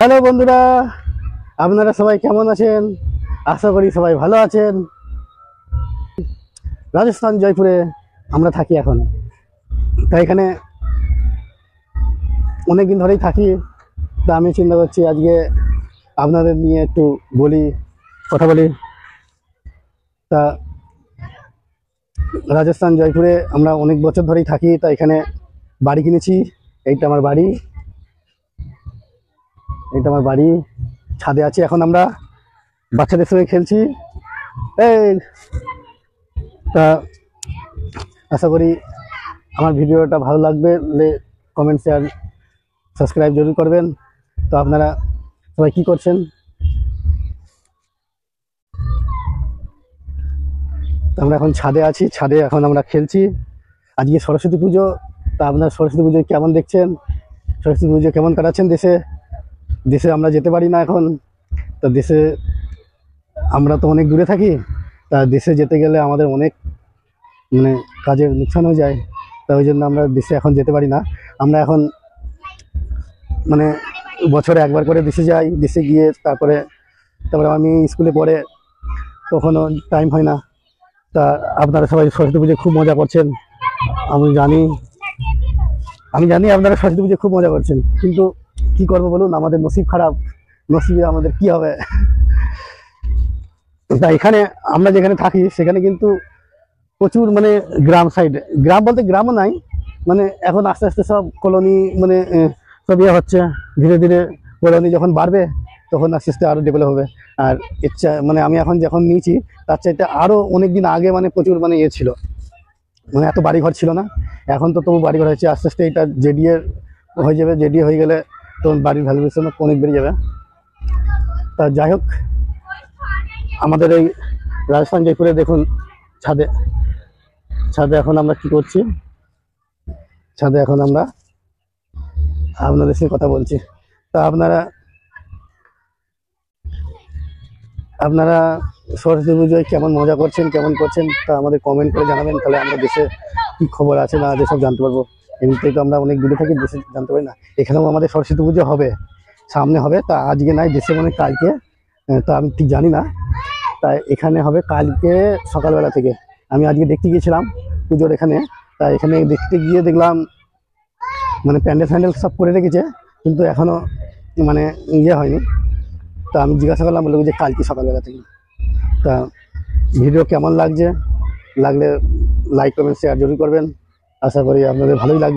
Hello বন্ধুরা, আপনারা সবাই কেমন আছেন? আশা করি সবাই ভালো আছেন। রাজস্থান জয়পুরে আমরা থাকি এখন। তাই এখানে অনেক দিন ধরেই থাকি। তা আমি চিন্তা করছি আজকে আপনাদের নিয়ে একটু কথা বলি। তা রাজস্থান জয়পুরে আমরা অনেক বছর ধরেই থাকি। তা এখানে বাড়ি কিনেছি। এইটা আমার বাড়ি, ছাদে আছি এখন। আমরা বাচ্চাদের সঙ্গে খেলছি। এই তা আশা করি আমার ভিডিওটা ভালো লাগবে। কমেন্ট, শেয়ার, সাবস্ক্রাইব জরুর করবেন। তো আপনারা সবাই কি করছেন? তো আমরা এখন ছাদে আছি, ছাদে এখন আমরা খেলছি। আজকে সরস্বতী পুজো। তা আপনার সরস্বতী পুজো কেমন দেখছেন? সরস্বতী পুজো কেমন কাটাচ্ছেন? দেশে আমরা যেতে পারি না এখন। তো দেশে আমরা তো অনেক দূরে থাকি। তা দেশে যেতে গেলে আমাদের অনেক কাজের নুকসান হয়ে যায়। তা ওই জন্য আমরা দেশে এখন যেতে পারি না। আমরা এখন বছরে একবার করে দেশে যাই। দেশে গিয়ে তারপরে আমি স্কুলে পড়ে, তখনও টাইম হয় না। তা আপনারা সবাই সরস্বতী পুজো খুব মজা করছেন। আমি জানি আপনারা সরস্বতী পুজো খুব মজা করছেন, কিন্তু কি করবো বলুন, আমাদের নসিব খারাপ। নসিবে আমাদের কি হবে? তা এখানে আমরা যেখানে থাকি সেখানে কিন্তু প্রচুর গ্রাম সাইডে, গ্রাম বলতে গ্রামও নাই, এখন আস্তে আস্তে সব কলোনি সব ইয়ে হচ্ছে। ধীরে ধীরে কলোনি যখন বাড়বে তখন আস্তে আস্তে আরও ডেভেলপ হবে। আর ইচ্ছা আমি এখন যখন নিয়েছি তার চাইতে আরও অনেক দিন আগে প্রচুর ইয়ে ছিল, এত বাড়িঘর ছিল না। এখন তো তবু বাড়িঘর হয়েছে। আস্তে আস্তে এটা জেডিএ হয়ে যাবে। জেডিএ হয়ে গেলে তখন বাড়ির ভ্যালুয়েশন অনেক বেড়ে যাবে। তা যাই হোক, আমাদের এই রাজস্থান জয়পুরে দেখুন ছাদে এখন আমরা কি করছি। ছাদে এখন আমরা আপনাদের সাথে কথা বলছি। তা আপনারা সরস্বতী পুজোয় কেমন মজা করছেন, কেমন করছেন, তা আমাদের কমেন্ট করে জানাবেন। তাহলে আমরা দেশে কি খবর আছে না আছে সব জানতে পারবো। এমনিতেই তো আমরা অনেক দূরে থাকি, দেশে জানতে পারি না। এখানেও আমাদের সরস্বতী পুজো হবে, সামনে হবে। তা আজকে নাই, দেশে কালকে। তা আমি ঠিক জানি না। তাই এখানে হবে কালকে সকালবেলা থেকে। আমি আজকে দেখতে গিয়েছিলাম পুজোর এখানে। তাই এখানে দেখতে গিয়ে দেখলাম প্যান্ডেল ফ্যান্ডেল সব করে রেখেছে, কিন্তু এখনো ইয়ে হয়নি। তা আমি জিজ্ঞাসা করলাম, বললো যে কালকে সকালবেলা থেকে। তা ভিডিও কেমন লাগছে, লাগলে লাইক, কমেন্ট, শেয়ার জরুর করবেন। আশা করি আপনাদের ভালোই লাগবে।